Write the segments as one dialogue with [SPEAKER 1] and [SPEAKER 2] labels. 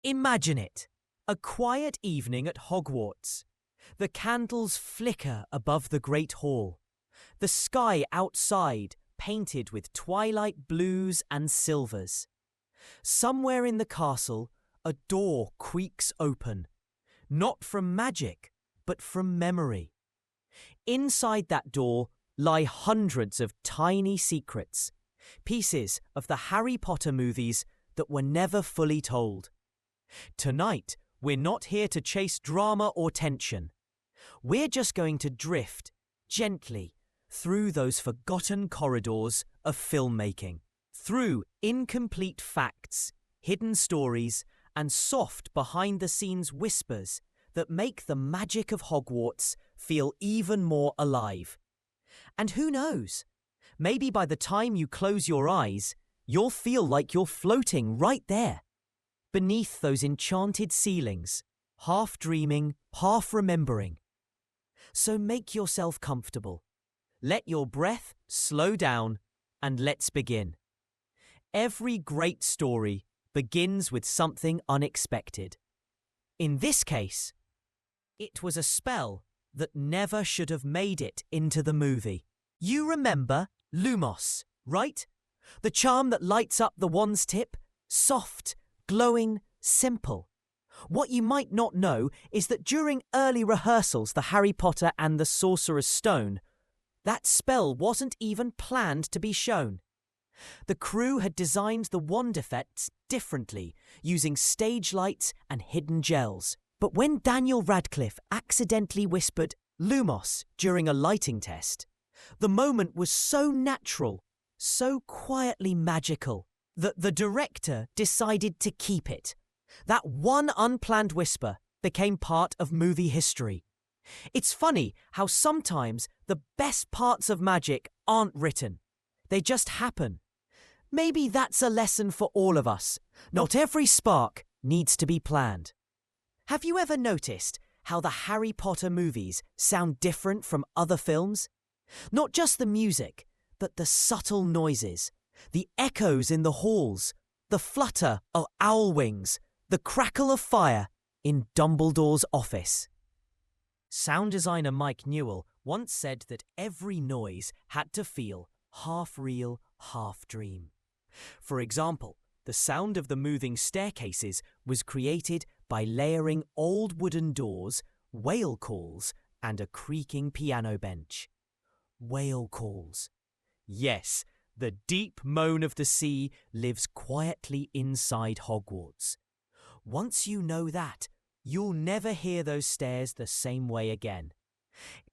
[SPEAKER 1] Imagine it. A quiet evening at Hogwarts. The candles flicker above the Great Hall. The sky outside painted with twilight blues and silvers. Somewhere in the castle, a door creaks open. Not from magic, but from memory. Inside that door lie hundreds of tiny secrets, pieces of the Harry Potter movies that were never fully told. Tonight, we're not here to chase drama or tension. We're just going to drift, gently, through those forgotten corridors of filmmaking, through incomplete facts, hidden stories, and soft behind-the-scenes whispers that make the magic of Hogwarts feel even more alive. And who knows? Maybe by the time you close your eyes, you'll feel like you're floating right there, beneath those enchanted ceilings, half dreaming, half remembering. So make yourself comfortable. Let your breath slow down, and let's begin. Every great story begins with something unexpected. In this case, it was a spell that never should have made it into the movie. You remember Lumos, right? The charm that lights up the wand's tip? Soft, glowing, simple. What you might not know is that during early rehearsals for Harry Potter and the Sorcerer's Stone, that spell wasn't even planned to be shown. The crew had designed the wand effects differently, using stage lights and hidden gels. But when Daniel Radcliffe accidentally whispered Lumos during a lighting test, the moment was so natural, so quietly magical, that the director decided to keep it. That one unplanned whisper became part of movie history. It's funny how sometimes the best parts of magic aren't written. They just happen. Maybe that's a lesson for all of us. Not every spark needs to be planned. Have you ever noticed how the Harry Potter movies sound different from other films? Not just the music, but the subtle noises, the echoes in the halls, the flutter of owl wings, the crackle of fire in Dumbledore's office. Sound designer Mike Newell once said that every noise had to feel half real, half dream. For example, the sound of the moving staircases was created by layering old wooden doors, whale calls, and a creaking piano bench. Whale calls. Yes, the deep moan of the sea lives quietly inside Hogwarts. Once you know that, you'll never hear those stairs the same way again.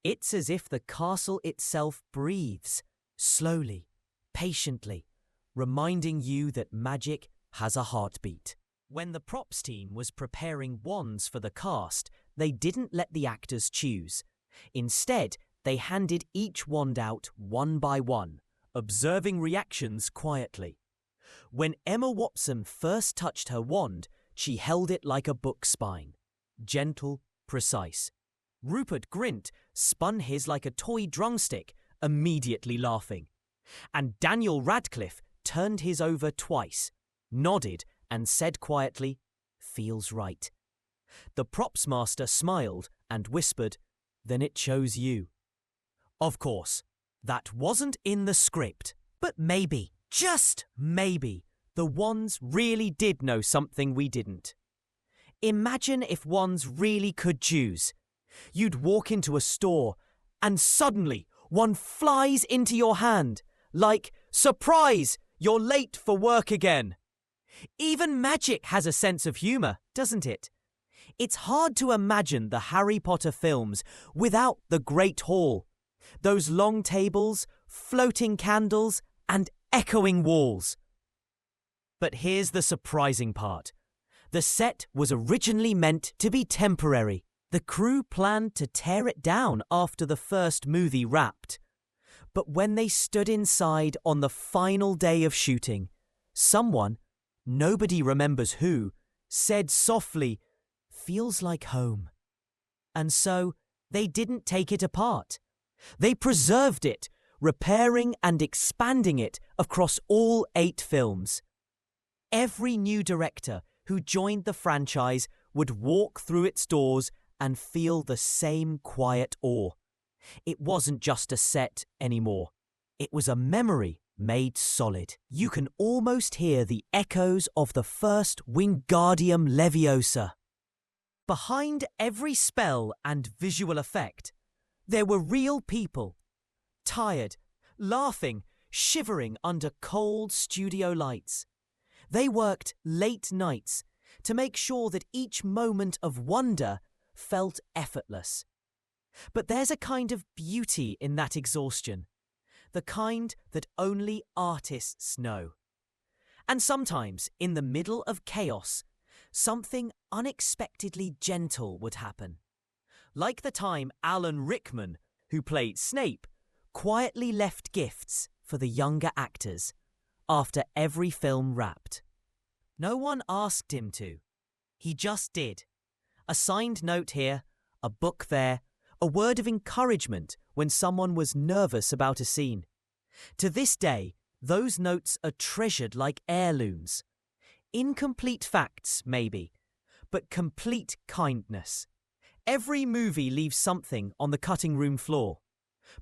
[SPEAKER 1] It's as if the castle itself breathes, slowly, patiently, reminding you that magic has a heartbeat. When the props team was preparing wands for the cast, they didn't let the actors choose. Instead, they handed each wand out one by one, observing reactions quietly. When Emma Watson first touched her wand, she held it like a book spine. Gentle, precise. Rupert Grint spun his like a toy drumstick, immediately laughing. And Daniel Radcliffe turned his over twice, nodded, and said quietly, "Feels right." The props master smiled and whispered, "Then it chose you." Of course, that wasn't in the script, but maybe, just maybe, the wands really did know something we didn't. Imagine if wands really could choose. You'd walk into a store, and suddenly one flies into your hand, like, "Surprise! You're late for work again." Even magic has a sense of humour, doesn't it? It's hard to imagine the Harry Potter films without the Great Hall, those long tables, floating candles, and echoing walls. But here's the surprising part. The set was originally meant to be temporary. The crew planned to tear it down after the first movie wrapped. But when they stood inside on the final day of shooting, someone, nobody remembers who, said softly, "Feels like home." And so they didn't take it apart. They preserved it, repairing and expanding it across all 8 films. Every new director who joined the franchise would walk through its doors and feel the same quiet awe. It wasn't just a set anymore. It was a memory made solid. You can almost hear the echoes of the first Wingardium Leviosa. Behind every spell and visual effect, there were real people, tired, laughing, shivering under cold studio lights. They worked late nights to make sure that each moment of wonder felt effortless. But there's a kind of beauty in that exhaustion, the kind that only artists know. And sometimes, in the middle of chaos, something unexpectedly gentle would happen. Like the time Alan Rickman, who played Snape, quietly left gifts for the younger actors after every film wrapped. No one asked him to. He just did. A signed note here, a book there, a word of encouragement when someone was nervous about a scene. To this day, those notes are treasured like heirlooms. Incomplete facts, maybe, but complete kindness. Every movie leaves something on the cutting room floor,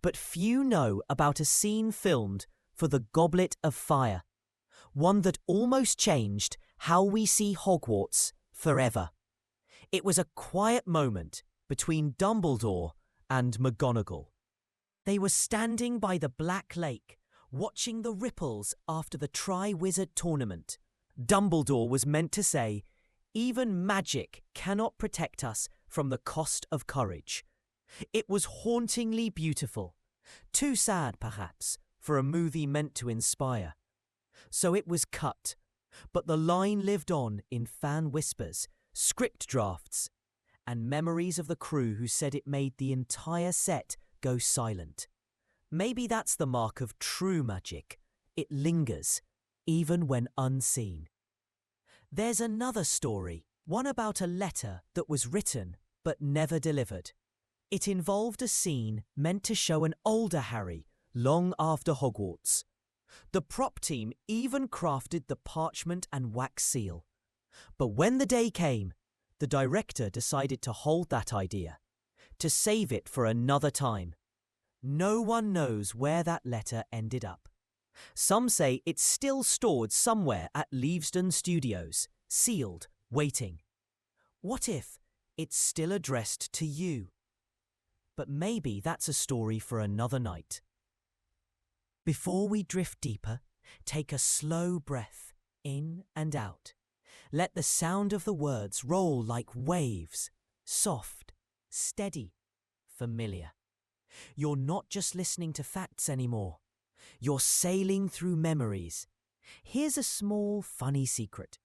[SPEAKER 1] but few know about a scene filmed for the Goblet of Fire, one that almost changed how we see Hogwarts forever. It was a quiet moment between Dumbledore and McGonagall. They were standing by the Black Lake, watching the ripples after the Triwizard Tournament. Dumbledore was meant to say, "Even magic cannot protect us from the cost of courage." It was hauntingly beautiful. Too sad, perhaps, for a movie meant to inspire. So it was cut, but the line lived on in fan whispers, script drafts, and memories of the crew who said it made the entire set go silent. Maybe that's the mark of true magic. It lingers, even when unseen. There's another story, one about a letter that was written but never delivered. It involved a scene meant to show an older Harry long after Hogwarts. The prop team even crafted the parchment and wax seal. But when the day came, the director decided to hold that idea, to save it for another time. No one knows where that letter ended up. Some say it's still stored somewhere at Leavesden Studios, sealed, waiting. What if it's still addressed to you? But maybe that's a story for another night. Before we drift deeper, take a slow breath in and out. Let the sound of the words roll like waves, soft, steady, familiar. You're not just listening to facts anymore. You're sailing through memories. Here's a small, funny secret.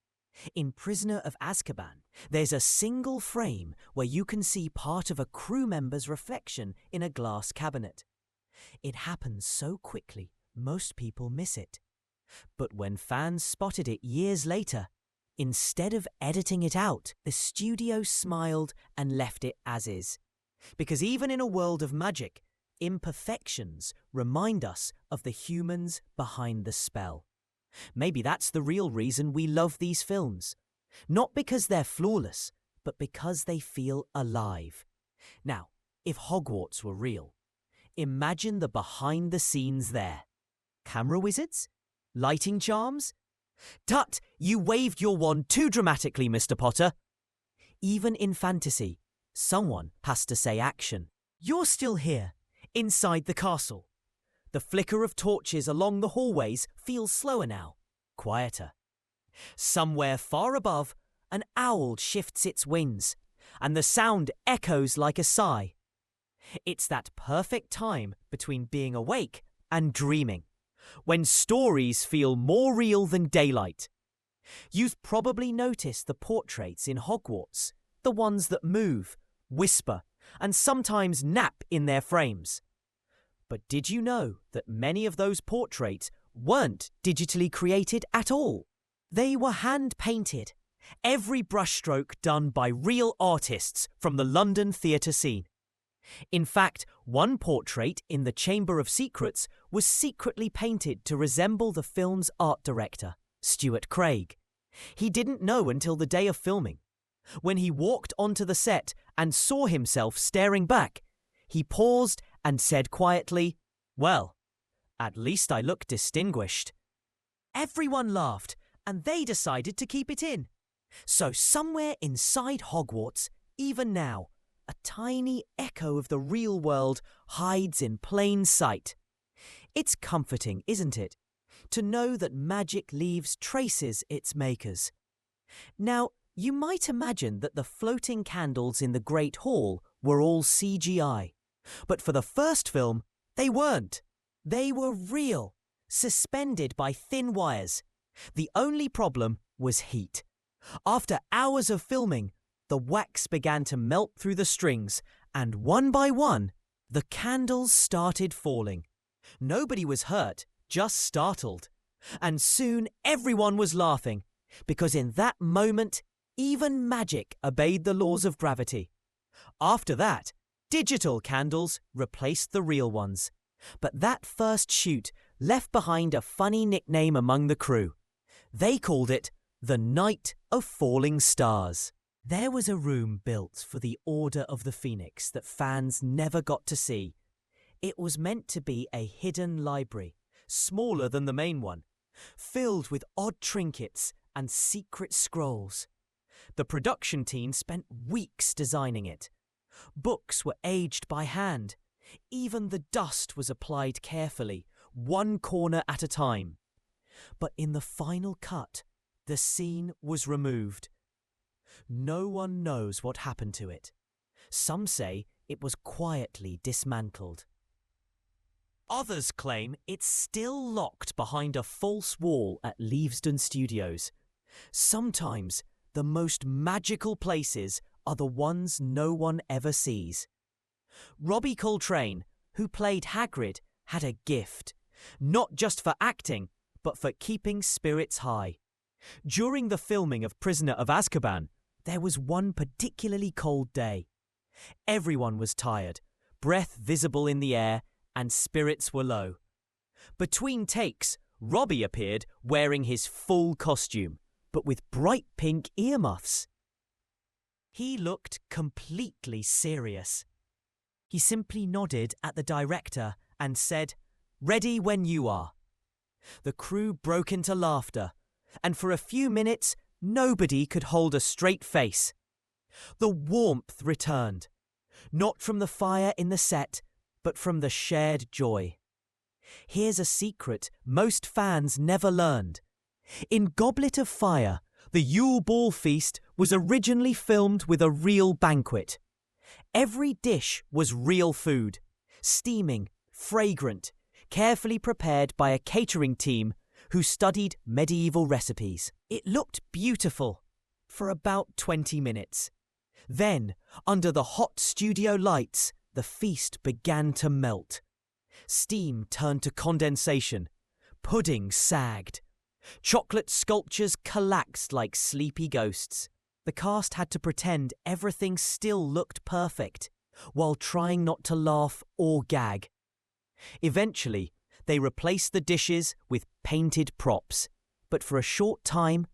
[SPEAKER 1] In Prisoner of Azkaban, there's a single frame where you can see part of a crew member's reflection in a glass cabinet. It happens so quickly, most people miss it. But when fans spotted it years later, instead of editing it out, the studio smiled and left it as is. Because even in a world of magic, imperfections remind us of the humans behind the spell. Maybe that's the real reason we love these films. Not because they're flawless, but because they feel alive. Now, if Hogwarts were real, imagine the behind the scenes there. Camera wizards? Lighting charms? Tut, you waved your wand too dramatically, Mr. Potter. Even in fantasy, someone has to say action. You're still here, inside the castle. The flicker of torches along the hallways feels slower now, quieter. Somewhere far above, an owl shifts its wings, and the sound echoes like a sigh. It's that perfect time between being awake and dreaming, when stories feel more real than daylight. You've probably noticed the portraits in Hogwarts, the ones that move, whisper, and sometimes nap in their frames. But did you know that many of those portraits weren't digitally created at all? They were hand-painted, every brushstroke done by real artists from the London theatre scene. In fact, one portrait in the Chamber of Secrets was secretly painted to resemble the film's art director, Stuart Craig. He didn't know until the day of filming. When he walked onto the set and saw himself staring back, he paused and said quietly, "Well, at least I look distinguished." Everyone laughed, and they decided to keep it in. So somewhere inside Hogwarts, even now, a tiny echo of the real world hides in plain sight. It's comforting, isn't it, to know that magic leaves traces its makers. Now, you might imagine that the floating candles in the Great Hall were all CGI. But for the first film, they weren't. They were real, suspended by thin wires. The only problem was heat. After hours of filming, the wax began to melt through the strings, and one by one, the candles started falling. Nobody was hurt, just startled. And soon everyone was laughing, because in that moment, even magic obeyed the laws of gravity. After that, digital candles replaced the real ones. But that first shoot left behind a funny nickname among the crew. They called it the Night of Falling Stars. There was a room built for the Order of the Phoenix that fans never got to see. It was meant to be a hidden library, smaller than the main one, filled with odd trinkets and secret scrolls. The production team spent weeks designing it. Books were aged by hand. Even the dust was applied carefully, one corner at a time. But in the final cut, the scene was removed. No one knows what happened to it. Some say it was quietly dismantled. Others claim it's still locked behind a false wall at Leavesden Studios. Sometimes the most magical places are the ones no one ever sees. Robbie Coltrane, who played Hagrid, had a gift, not just for acting, but for keeping spirits high. During the filming of Prisoner of Azkaban, there was one particularly cold day. Everyone was tired, breath visible in the air, and spirits were low. Between takes, Robbie appeared wearing his full costume, but with bright pink earmuffs. He looked completely serious. He simply nodded at the director and said, "Ready when you are." The crew broke into laughter, and for a few minutes, nobody could hold a straight face. The warmth returned, not from the fire in the set, but from the shared joy. Here's a secret most fans never learned. In Goblet of Fire, the Yule Ball feast was originally filmed with a real banquet. Every dish was real food, steaming, fragrant, carefully prepared by a catering team who studied medieval recipes. It looked beautiful for about 20 minutes. Then, under the hot studio lights, the feast began to melt. Steam turned to condensation. Pudding sagged. Chocolate sculptures collapsed like sleepy ghosts. The cast had to pretend everything still looked perfect, while trying not to laugh or gag. Eventually, they replaced the dishes with painted props, but for a short time,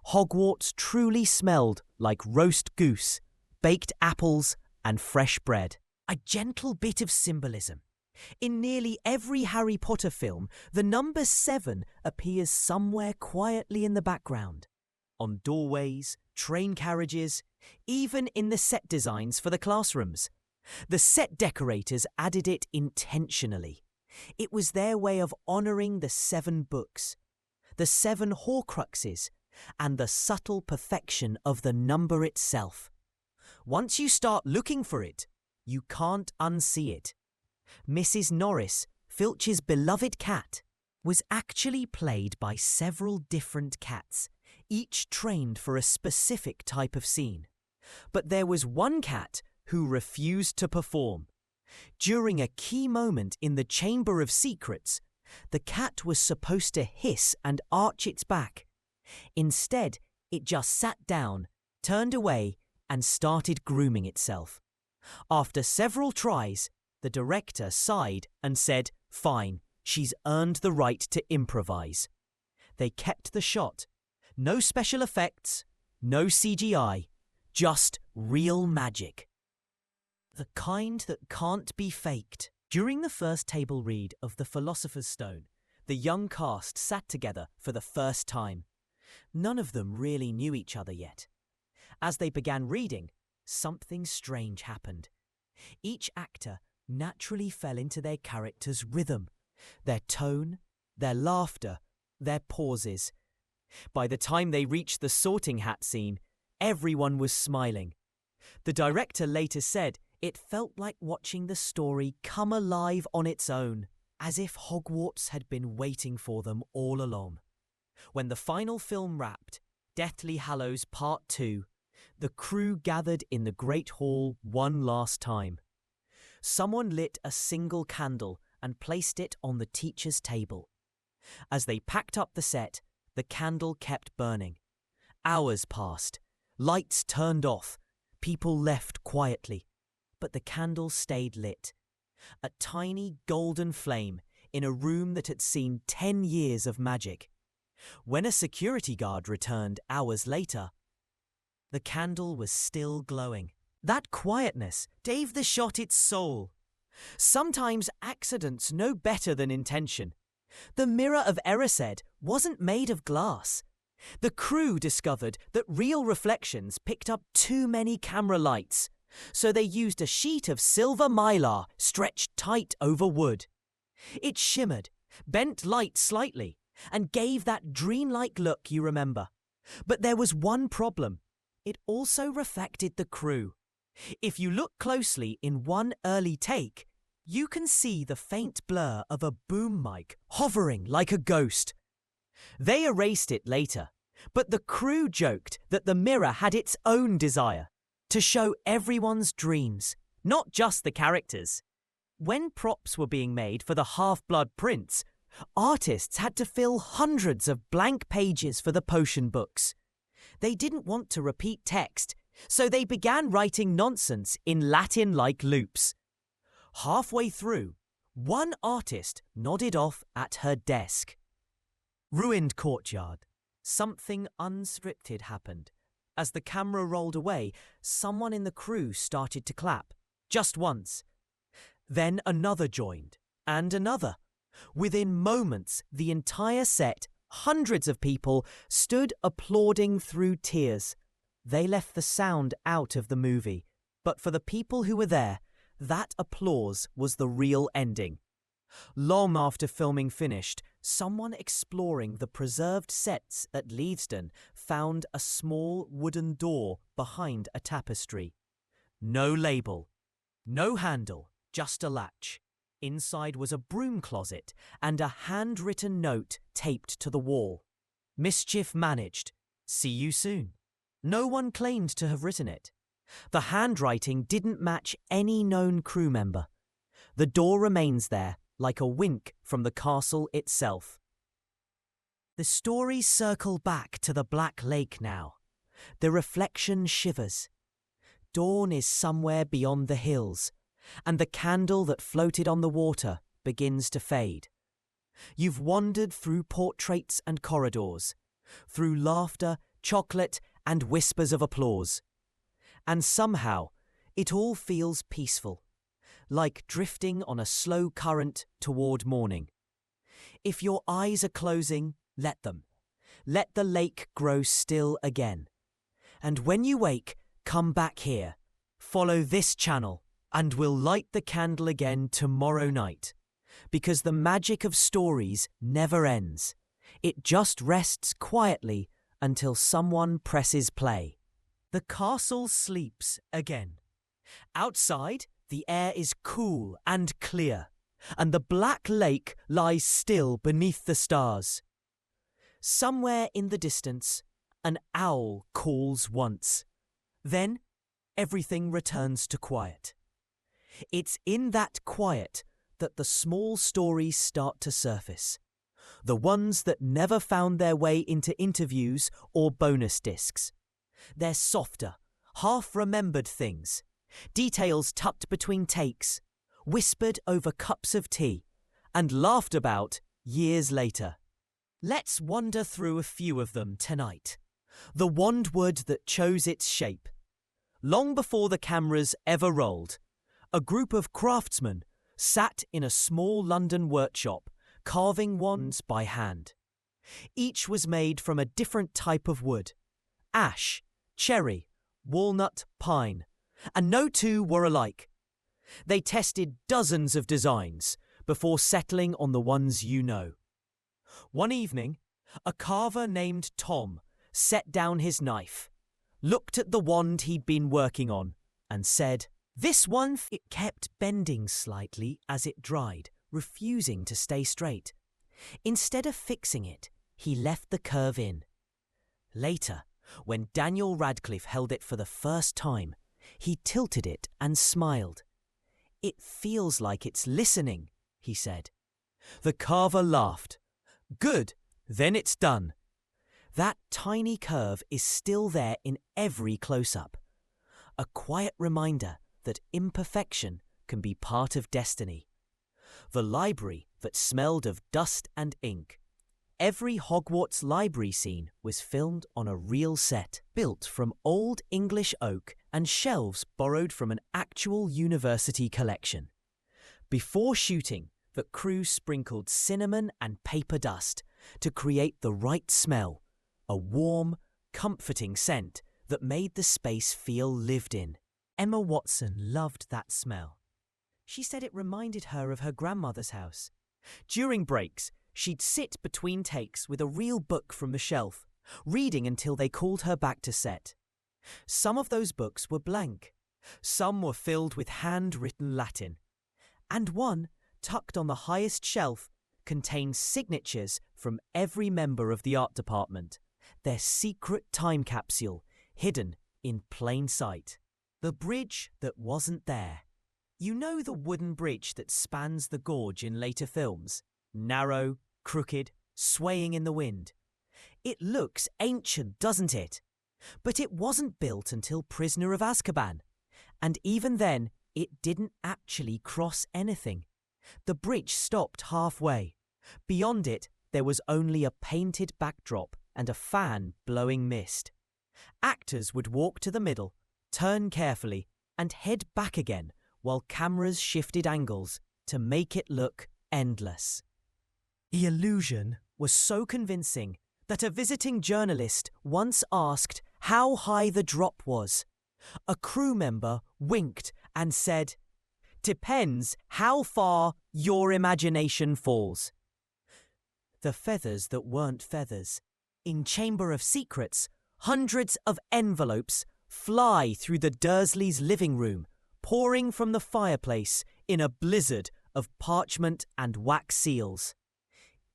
[SPEAKER 1] Hogwarts truly smelled like roast goose, baked apples, and fresh bread. A gentle bit of symbolism. In nearly every Harry Potter film, the number 7 appears somewhere quietly in the background. On doorways, train carriages, even in the set designs for the classrooms. The set decorators added it intentionally. It was their way of honouring the 7 books, the 7 Horcruxes, and the subtle perfection of the number itself. Once you start looking for it, you can't unsee it. Mrs. Norris, Filch's beloved cat, was actually played by several different cats, each trained for a specific type of scene. But there was one cat who refused to perform. During a key moment in the Chamber of Secrets, the cat was supposed to hiss and arch its back. Instead, it just sat down, turned away, and started grooming itself. After several tries, the director sighed and said, "Fine, she's earned the right to improvise." They kept the shot, No special effects, no CGI, just real magic. The kind that can't be faked. During the first table read of The Philosopher's Stone, the young cast sat together for the first time. None of them really knew each other yet. As they began reading, something strange happened. Each actor naturally fell into their character's rhythm, their tone, their laughter, their pauses. By the time they reached the sorting hat scene, everyone was smiling. The director later said it felt like watching the story come alive on its own, as if Hogwarts had been waiting for them all along. When the final film wrapped, Deathly Hallows Part 2, the crew gathered in the Great Hall one last time. Someone lit a single candle and placed it on the teacher's table. As they packed up the set, the candle kept burning. Hours passed. Lights turned off. People left quietly. But the candle stayed lit. A tiny golden flame in a room that had seen 10 years of magic. When a security guard returned hours later, the candle was still glowing. That quietness gave the shot its soul. Sometimes accidents know better than intention. The mirror of Erised wasn't made of glass. The crew discovered that real reflections picked up too many camera lights, so they used a sheet of silver mylar stretched tight over wood. It shimmered, bent light slightly, and gave that dreamlike look you remember. But there was one problem. It also reflected the crew. If you look closely in one early take, you can see the faint blur of a boom mic hovering like a ghost. They erased it later, but the crew joked that the mirror had its own desire to show everyone's dreams, not just the characters. When props were being made for the Half-Blood Prince, artists had to fill hundreds of blank pages for the potion books. They didn't want to repeat text, so they began writing nonsense in Latin-like loops. Halfway through, one artist nodded off at her desk. Ruined courtyard. Something unscripted happened. As the camera rolled away, someone in the crew started to clap, just once. Then another joined, and another. Within moments, the entire set, hundreds of people, stood applauding through tears. They left the sound out of the movie, but for the people who were there, that applause was the real ending. Long after filming finished, someone exploring the preserved sets at Leavesden found a small wooden door behind a tapestry. No label, no handle, just a latch. Inside was a broom closet and a handwritten note taped to the wall. Mischief managed. See you soon. No one claimed to have written it. The handwriting didn't match any known crew member. The door remains there, like a wink from the castle itself. The stories circle back to the Black Lake now. The reflection shivers. Dawn is somewhere beyond the hills, and the candle that floated on the water begins to fade. You've wandered through portraits and corridors, through laughter, chocolate, and whispers of applause. And somehow, it all feels peaceful, like drifting on a slow current toward morning. If your eyes are closing, let them. Let the lake grow still again. And when you wake, come back here. Follow this channel, and we'll light the candle again tomorrow night. Because the magic of stories never ends. It just rests quietly until someone presses play. The castle sleeps again. Outside, the air is cool and clear, and the Black Lake lies still beneath the stars. Somewhere in the distance, an owl calls once. Then, everything returns to quiet. It's in that quiet that the small stories start to surface. The ones that never found their way into interviews or bonus discs. They're softer, half-remembered things. Details tucked between takes, whispered over cups of tea, and laughed about years later. Let's wander through a few of them tonight. The wandwood that chose its shape. Long before the cameras ever rolled, a group of craftsmen sat in a small London workshop, carving wands by hand. Each was made from a different type of wood: ash, cherry, walnut, pine, and no two were alike. They tested dozens of designs before settling on the ones you know. One evening, a carver named Tom set down his knife, looked at the wand he'd been working on, and said, "This one." It kept bending slightly as it dried, refusing to stay straight. Instead of fixing it, he left the curve in. Later, when Daniel Radcliffe held it for the first time, he tilted it and smiled. "It feels like it's listening," he said. The carver laughed. "Good, then it's done." That tiny curve is still there in every close-up. A quiet reminder that imperfection can be part of destiny. The library that smelled of dust and ink. Every Hogwarts library scene was filmed on a real set, built from old English oak and shelves borrowed from an actual university collection. Before shooting, the crew sprinkled cinnamon and paper dust to create the right smell, a warm, comforting scent that made the space feel lived in. Emma Watson loved that smell. She said it reminded her of her grandmother's house. During breaks, she'd sit between takes with a real book from the shelf, reading until they called her back to set. Some of those books were blank. Some were filled with handwritten Latin. And one, tucked on the highest shelf, contained signatures from every member of the art department, their secret time capsule hidden in plain sight. The bridge that wasn't there. You know the wooden bridge that spans the gorge in later films? Narrow, crooked, swaying in the wind. It looks ancient, doesn't it? But it wasn't built until Prisoner of Azkaban. And even then, it didn't actually cross anything. The bridge stopped halfway. Beyond it, there was only a painted backdrop and a fan blowing mist. Actors would walk to the middle, turn carefully, and head back again while cameras shifted angles to make it look endless. The illusion was so convincing that a visiting journalist once asked how high the drop was. A crew member winked and said, "Depends how far your imagination falls." The feathers that weren't feathers. In Chamber of Secrets, hundreds of envelopes fly through the Dursleys' living room, pouring from the fireplace in a blizzard of parchment and wax seals.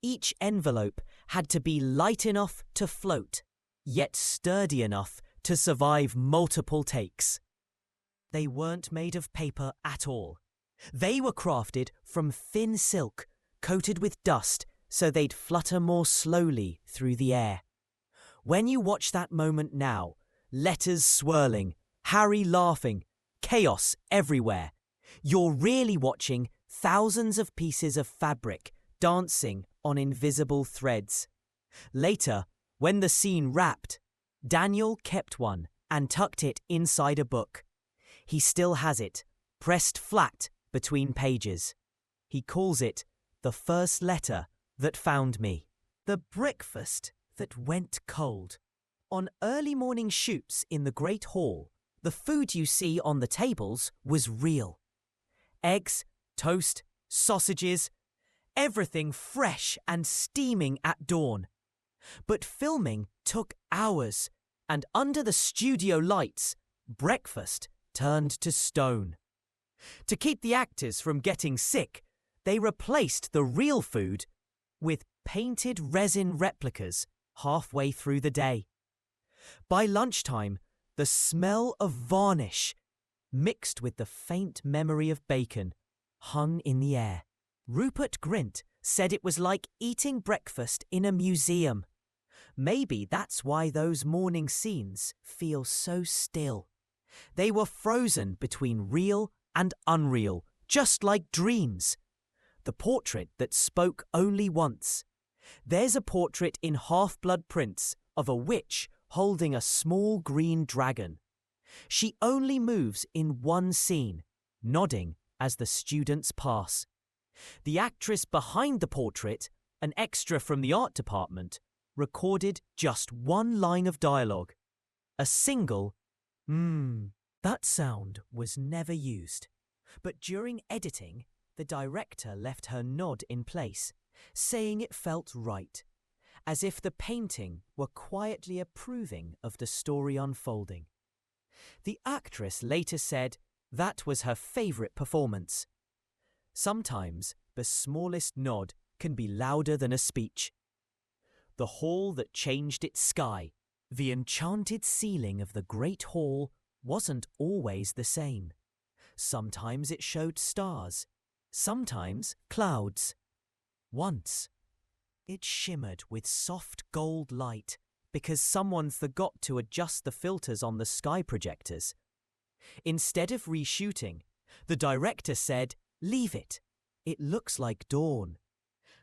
[SPEAKER 1] Each envelope had to be light enough to float, yet sturdy enough to survive multiple takes. They weren't made of paper at all. They were crafted from thin silk, coated with dust so they'd flutter more slowly through the air. When you watch that moment now, letters swirling, Harry laughing, chaos everywhere, you're really watching thousands of pieces of fabric dancing on invisible threads. Later, when the scene wrapped, Daniel kept one and tucked it inside a book. He still has it, pressed flat between pages. He calls it the first letter that found me. The breakfast that went cold. On early morning shoots in the Great Hall, the food you see on the tables was real. Eggs, toast, sausages, everything fresh and steaming at dawn. But filming took hours, and under the studio lights, breakfast turned to stone. To keep the actors from getting sick, they replaced the real food with painted resin replicas halfway through the day. By lunchtime, the smell of varnish, mixed with the faint memory of bacon, hung in the air. Rupert Grint said it was like eating breakfast in a museum. Maybe that's why those morning scenes feel so still. They were frozen between real and unreal, just like dreams. The portrait that spoke only once. There's a portrait in half-blood prints of a witch holding a small green dragon. She only moves in one scene, nodding as the students pass. The actress behind the portrait, an extra from the art department, recorded just one line of dialogue. A single, that sound was never used. But during editing, the director left her nod in place, saying it felt right, as if the painting were quietly approving of the story unfolding. The actress later said that was her favourite performance. Sometimes the smallest nod can be louder than a speech. The hall that changed its sky, the enchanted ceiling of the Great Hall, wasn't always the same. Sometimes it showed stars, sometimes clouds. Once, it shimmered with soft gold light because someone forgot to adjust the filters on the sky projectors. Instead of reshooting, the director said, "Leave it. It looks like dawn."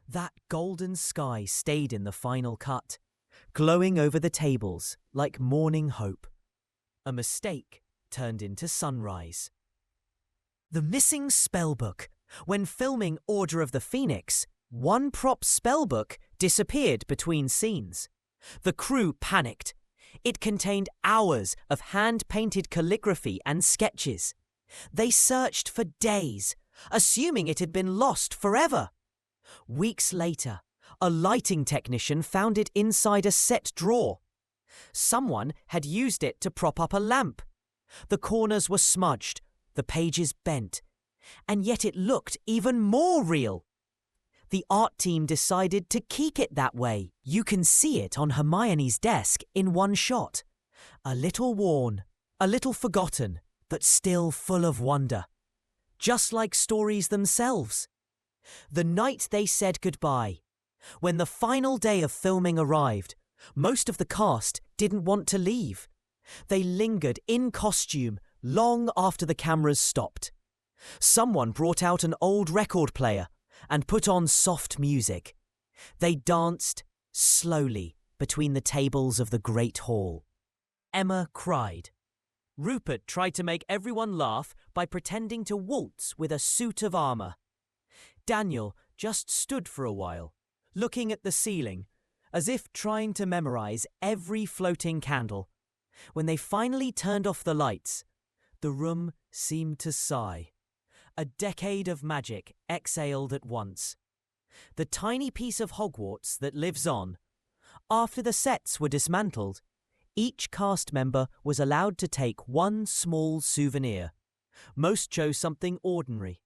[SPEAKER 1] That golden sky stayed in the final cut, glowing over the tables like morning hope. A mistake turned into sunrise. The missing spellbook. When filming Order of the Phoenix, one prop spellbook disappeared between scenes. The crew panicked. It contained hours of hand-painted calligraphy and sketches. They searched for days, assuming it had been lost forever. Weeks later, a lighting technician found it inside a set drawer. Someone had used it to prop up a lamp. The corners were smudged, the pages bent, and yet it looked even more real. The art team decided to keep it that way. You can see it on Hermione's desk in one shot. A little worn, a little forgotten, but still full of wonder. Just like stories themselves. The night they said goodbye, when the final day of filming arrived, most of the cast didn't want to leave. They lingered in costume long after the cameras stopped. Someone brought out an old record player and put on soft music. They danced slowly between the tables of the Great Hall. Emma cried. Rupert tried to make everyone laugh by pretending to waltz with a suit of armour. Daniel just stood for a while, looking at the ceiling, as if trying to memorise every floating candle. When they finally turned off the lights, the room seemed to sigh. A decade of magic exhaled at once. The tiny piece of Hogwarts that lives on. After the sets were dismantled, each cast member was allowed to take one small souvenir. Most chose something ordinary.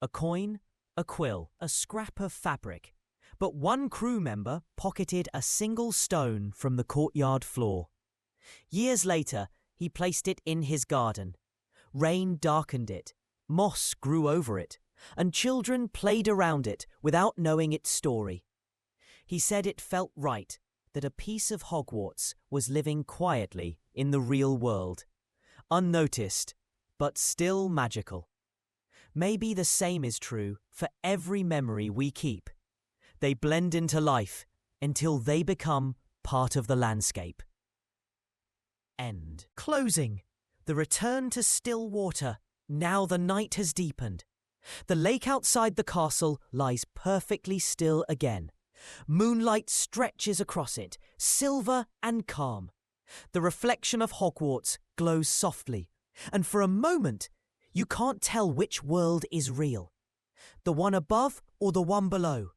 [SPEAKER 1] A coin, a quill, a scrap of fabric. But one crew member pocketed a single stone from the courtyard floor. Years later, he placed it in his garden. Rain darkened it. Moss grew over it, and children played around it without knowing its story. He said it felt right that a piece of Hogwarts was living quietly in the real world, unnoticed, but still magical. Maybe the same is true for every memory we keep. They blend into life until they become part of the landscape. End. Closing. The return to still water. Now the night has deepened. The lake outside the castle lies perfectly still again. Moonlight stretches across it, silver and calm. The reflection of Hogwarts glows softly, and for a moment, you can't tell which world is real. The one above or the one below.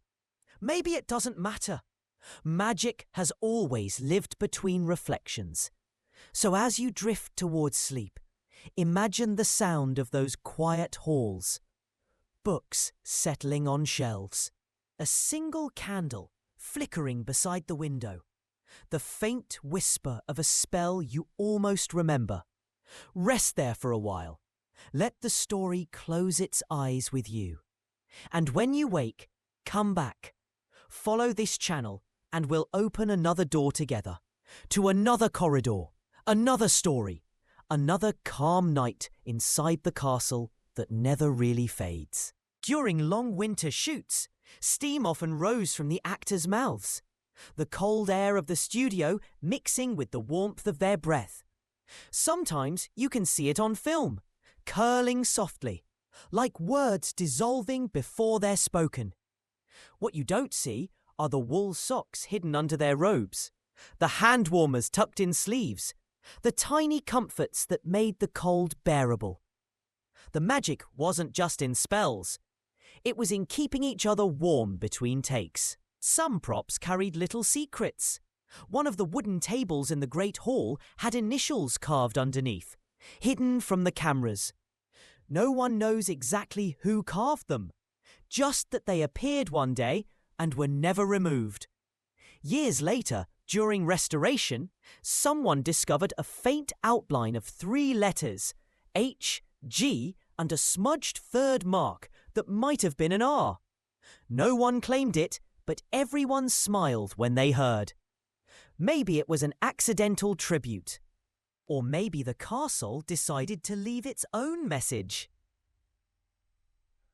[SPEAKER 1] Maybe it doesn't matter. Magic has always lived between reflections. So as you drift towards sleep, imagine the sound of those quiet halls. Books settling on shelves. A single candle flickering beside the window. The faint whisper of a spell you almost remember. Rest there for a while. Let the story close its eyes with you. And when you wake, come back. Follow this channel and we'll open another door together. To another corridor, another story. Another calm night inside the castle that never really fades. During long winter shoots, Steam often rose from the actors' mouths, the cold air of the studio mixing with the warmth of their breath. Sometimes you can see it on film, curling softly, like words dissolving before they're spoken. What you don't see are the wool socks hidden under their robes, the hand warmers tucked in sleeves, the tiny comforts that made the cold bearable. The magic wasn't just in spells. It was in keeping each other warm between takes. Some props carried little secrets. One of the wooden tables in the Great Hall had initials carved underneath, hidden from the cameras. No one knows exactly who carved them, just that they appeared one day and were never removed. Years later, during restoration, someone discovered a faint outline of 3 letters, H, G, and a smudged third mark that might have been an R. No one claimed it, but everyone smiled when they heard. Maybe it was an accidental tribute. Or maybe the castle decided to leave its own message.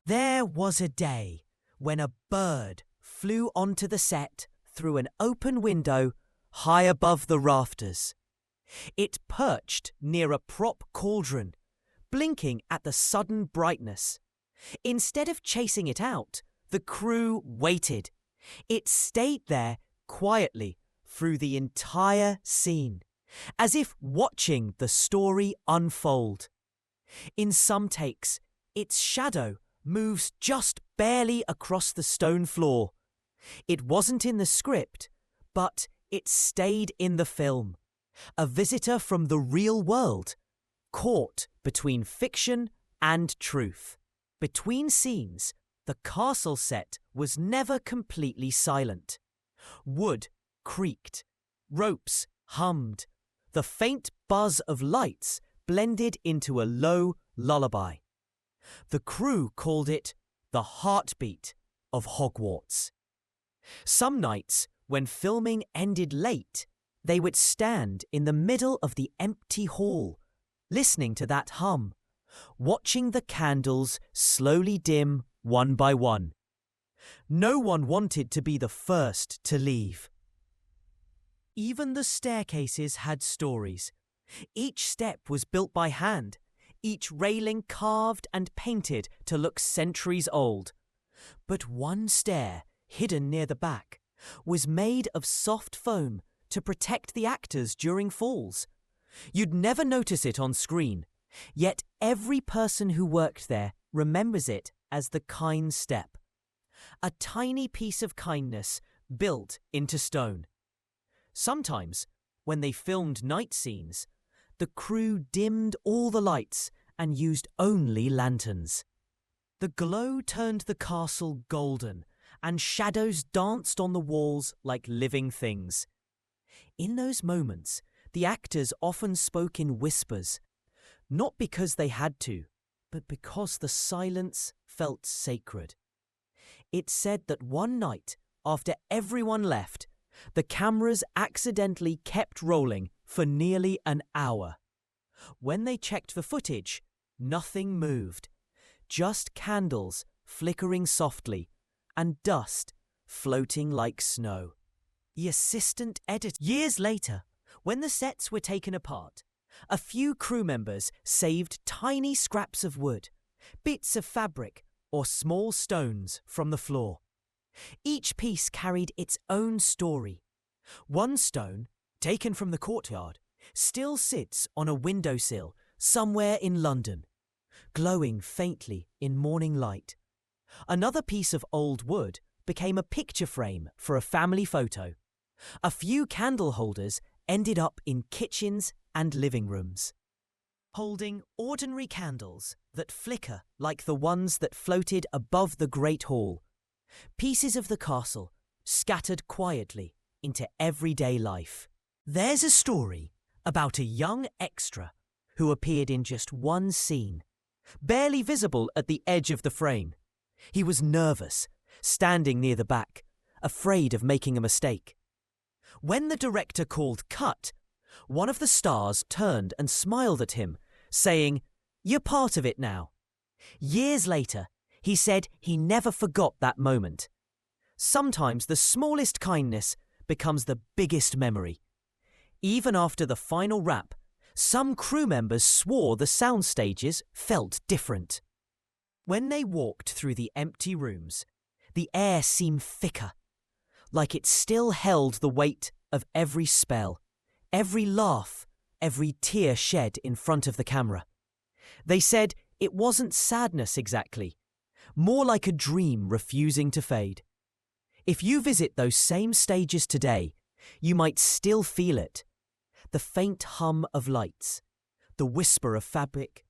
[SPEAKER 1] There was a day when a bird flew onto the set through an open window high above the rafters. It perched near a prop cauldron, blinking at the sudden brightness. Instead of chasing it out, the crew waited. It stayed there quietly through the entire scene, as if watching the story unfold. In some takes, its shadow moves just barely across the stone floor. It wasn't in the script, but it stayed in the film. A visitor from the real world, caught between fiction and truth. Between scenes, the castle set was never completely silent. Wood creaked, ropes hummed, the faint buzz of lights blended into a low lullaby. The crew called it the heartbeat of Hogwarts. Some nights, when filming ended late, they would stand in the middle of the empty hall, listening to that hum, watching the candles slowly dim one by one. No one wanted to be the first to leave. Even the staircases had stories. Each step was built by hand, each railing carved and painted to look centuries old. But one stair, hidden near the back, was made of soft foam to protect the actors during falls. You'd never notice it on screen, yet every person who worked there remembers it as the kind step. A tiny piece of kindness built into stone. Sometimes, when they filmed night scenes, the crew dimmed all the lights and used only lanterns. The glow turned the castle golden, and shadows danced on the walls like living things. In those moments, the actors often spoke in whispers, not because they had to, but because the silence felt sacred. It said that one night, after everyone left, the cameras accidentally kept rolling for nearly an hour. When they checked the footage, nothing moved, just candles flickering softly and dust floating like snow. The assistant editor. Years later, when the sets were taken apart, a few crew members saved tiny scraps of wood, bits of fabric, or small stones from the floor. Each piece carried its own story. One stone, taken from the courtyard, still sits on a windowsill somewhere in London, glowing faintly in morning light. Another piece of old wood became a picture frame for a family photo. A few candle holders ended up in kitchens and living rooms, holding ordinary candles that flicker like the ones that floated above the Great Hall. Pieces of the castle scattered quietly into everyday life. There's a story about a young extra who appeared in just one scene, barely visible at the edge of the frame. He was nervous, standing near the back, afraid of making a mistake. When the director called cut, one of the stars turned and smiled at him, saying, "You're part of it now." Years later, he said he never forgot that moment. Sometimes the smallest kindness becomes the biggest memory. Even after the final wrap, some crew members swore the sound stages felt different. When they walked through the empty rooms, the air seemed thicker, like it still held the weight of every spell, every laugh, every tear shed in front of the camera. They said it wasn't sadness exactly, more like a dream refusing to fade. If you visit those same stages today, you might still feel it. The faint hum of lights, the whisper of fabric,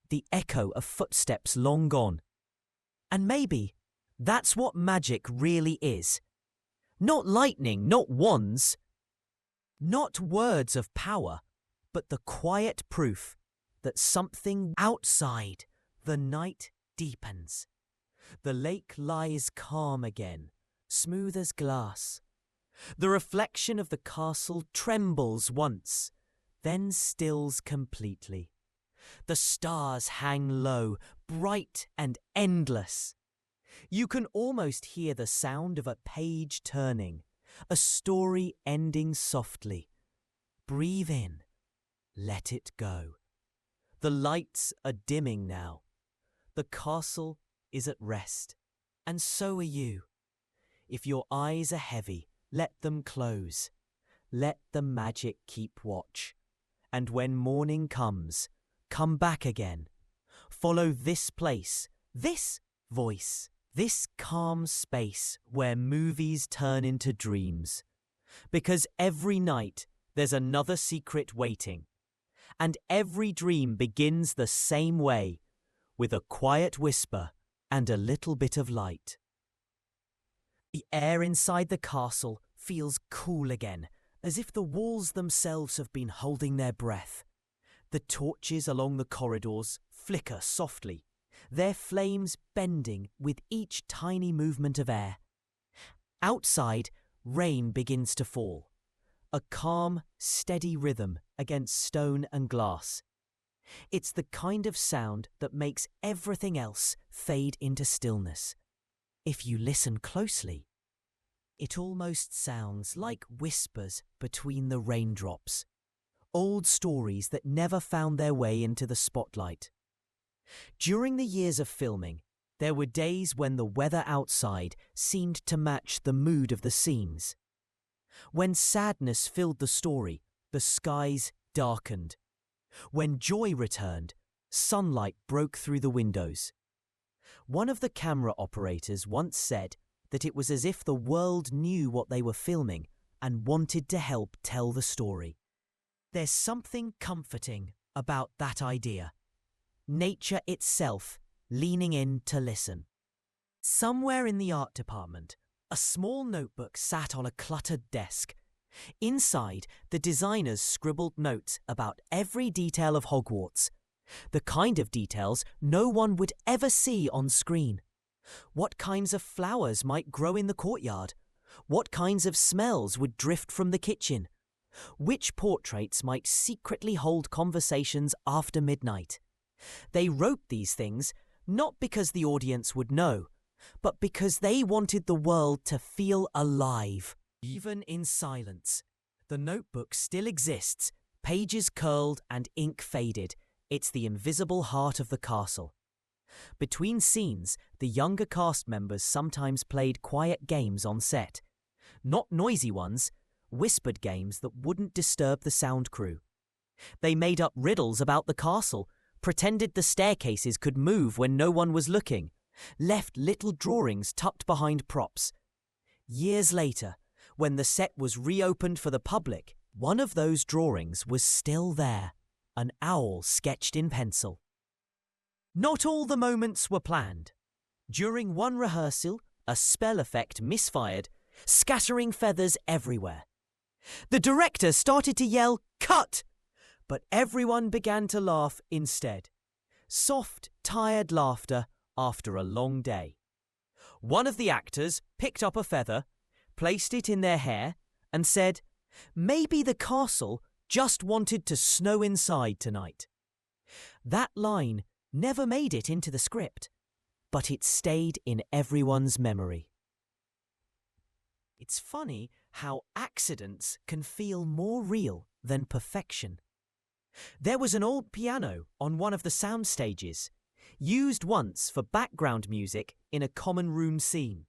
[SPEAKER 1] the echo of footsteps long gone. And maybe that's what magic really is. Not lightning, not wands, not words of power, but the quiet proof that something outside the night deepens. The lake lies calm again, smooth as glass. The reflection of the castle trembles once, then stills completely. The stars hang low, bright and endless. You can almost hear the sound of a page turning, a story ending softly. Breathe in, let it go. The lights are dimming now. The castle is at rest, and so are you. If your eyes are heavy, let them close. Let the magic keep watch. And when morning comes, come back again. Follow this place, this voice, this calm space where movies turn into dreams. Because every night there's another secret waiting. And every dream begins the same way, with a quiet whisper and a little bit of light. The air inside the castle feels cool again, as if the walls themselves have been holding their breath. The torches along the corridors flicker softly, their flames bending with each tiny movement of air. Outside, rain begins to fall, a calm, steady rhythm against stone and glass. It's the kind of sound that makes everything else fade into stillness. If you listen closely, it almost sounds like whispers between the raindrops, old stories that never found their way into the spotlight. During the years of filming, there were days when the weather outside seemed to match the mood of the scenes. When sadness filled the story, the skies darkened. When joy returned, sunlight broke through the windows. One of the camera operators once said that it was as if the world knew what they were filming and wanted to help tell the story. There's something comforting about that idea. Nature itself leaning in to listen. Somewhere in the art department, a small notebook sat on a cluttered desk. Inside, the designers scribbled notes about every detail of Hogwarts, the kind of details no one would ever see on screen. What kinds of flowers might grow in the courtyard? What kinds of smells would drift from the kitchen? Which portraits might secretly hold conversations after midnight? They wrote these things not because the audience would know, but because they wanted the world to feel alive. Even in silence, the notebook still exists, pages curled and ink faded. It's the invisible heart of the castle. Between scenes, the younger cast members sometimes played quiet games on set. Not noisy ones, whispered games that wouldn't disturb the sound crew. They made up riddles about the castle, pretended the staircases could move when no one was looking, left little drawings tucked behind props. Years later, when the set was reopened for the public, one of those drawings was still there, an owl sketched in pencil. Not all the moments were planned. During one rehearsal, a spell effect misfired, scattering feathers everywhere. The director started to yell, "Cut!" but everyone began to laugh instead. Soft, tired laughter after a long day. One of the actors picked up a feather, placed it in their hair, and said, "Maybe the castle just wanted to snow inside tonight." That line never made it into the script, but it stayed in everyone's memory. It's funny how accidents can feel more real than perfection. There was an old piano on one of the sound stages, used once for background music in a common room scene.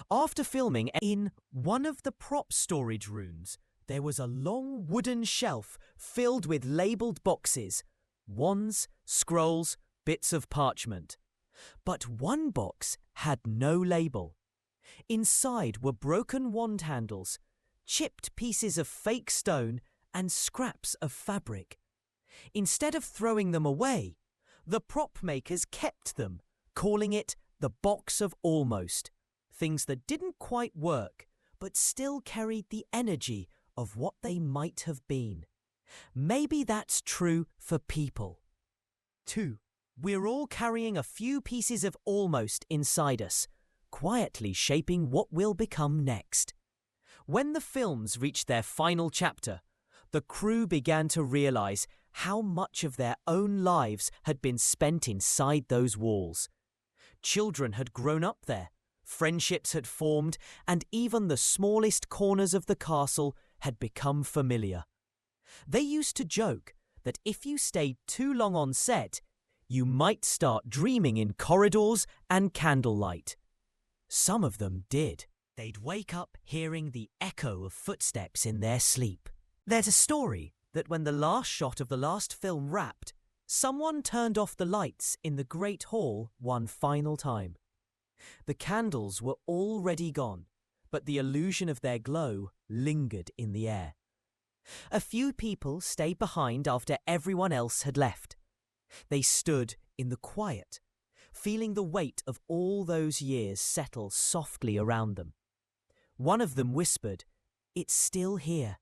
[SPEAKER 1] After filming in one of the prop storage rooms, there was a long wooden shelf filled with labelled boxes, wands, scrolls, bits of parchment. But one box had no label. Inside were broken wand handles, chipped pieces of fake stone, and scraps of fabric. Instead of throwing them away, the prop makers kept them, calling it the box of almost. Things that didn't quite work, but still carried the energy of what they might have been. Maybe that's true for people. 2. We're all carrying a few pieces of almost inside us, quietly shaping what will become next. When the films reached their final chapter, the crew began to realize how much of their own lives had been spent inside those walls. Children had grown up there, friendships had formed, and even the smallest corners of the castle had become familiar. They used to joke that if you stayed too long on set, you might start dreaming in corridors and candlelight. Some of them did. They'd wake up hearing the echo of footsteps in their sleep. There's a story that when the last shot of the last film wrapped, someone turned off the lights in the Great Hall one final time. The candles were already gone, but the illusion of their glow lingered in the air. A few people stayed behind after everyone else had left. They stood in the quiet, feeling the weight of all those years settle softly around them. One of them whispered, "It's still here.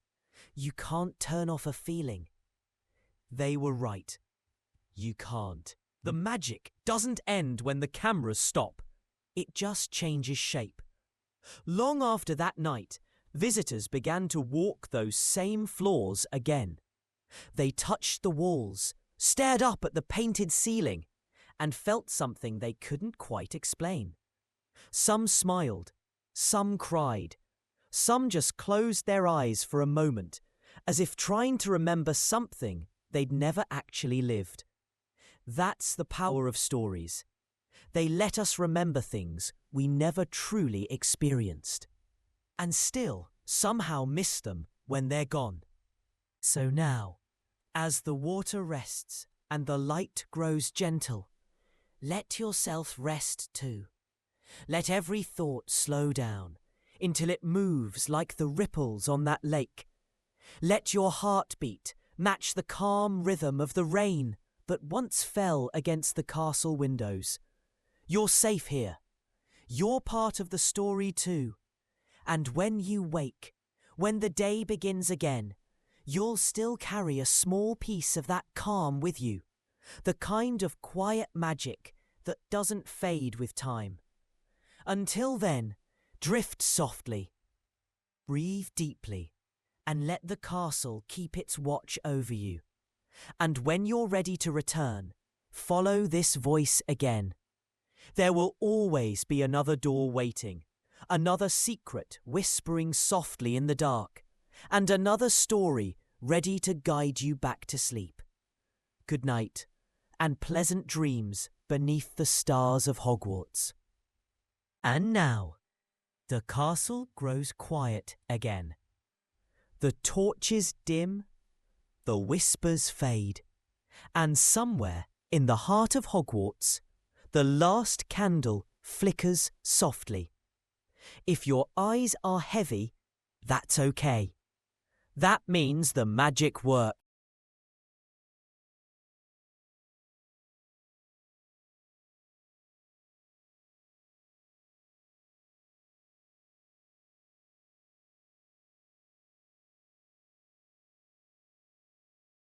[SPEAKER 1] You can't turn off a feeling." They were right. You can't. The magic doesn't end when the cameras stop. It just changes shape. Long after that night, visitors began to walk those same floors again. They touched the walls, stared up at the painted ceiling, and felt something they couldn't quite explain. Some smiled, some cried, some just closed their eyes for a moment, as if trying to remember something they'd never actually lived. That's the power of stories. They let us remember things we never truly experienced, and still somehow miss them when they're gone. So now, as the water rests and the light grows gentle, let yourself rest too. Let every thought slow down until it moves like the ripples on that lake. Let your heartbeat match the calm rhythm of the rain that once fell against the castle windows. You're safe here. You're part of the story too. And when you wake, when the day begins again, you'll still carry a small piece of that calm with you, the kind of quiet magic that doesn't fade with time. Until then, drift softly, breathe deeply, and let the castle keep its watch over you. And when you're ready to return, follow this voice again. There will always be another door waiting, another secret whispering softly in the dark, and another story ready to guide you back to sleep. Good night, and pleasant dreams beneath the stars of Hogwarts. And now, the castle grows quiet again. The torches dim, the whispers fade, and somewhere in the heart of Hogwarts, the last candle flickers softly. If your eyes are heavy, that's okay. That means the magic works.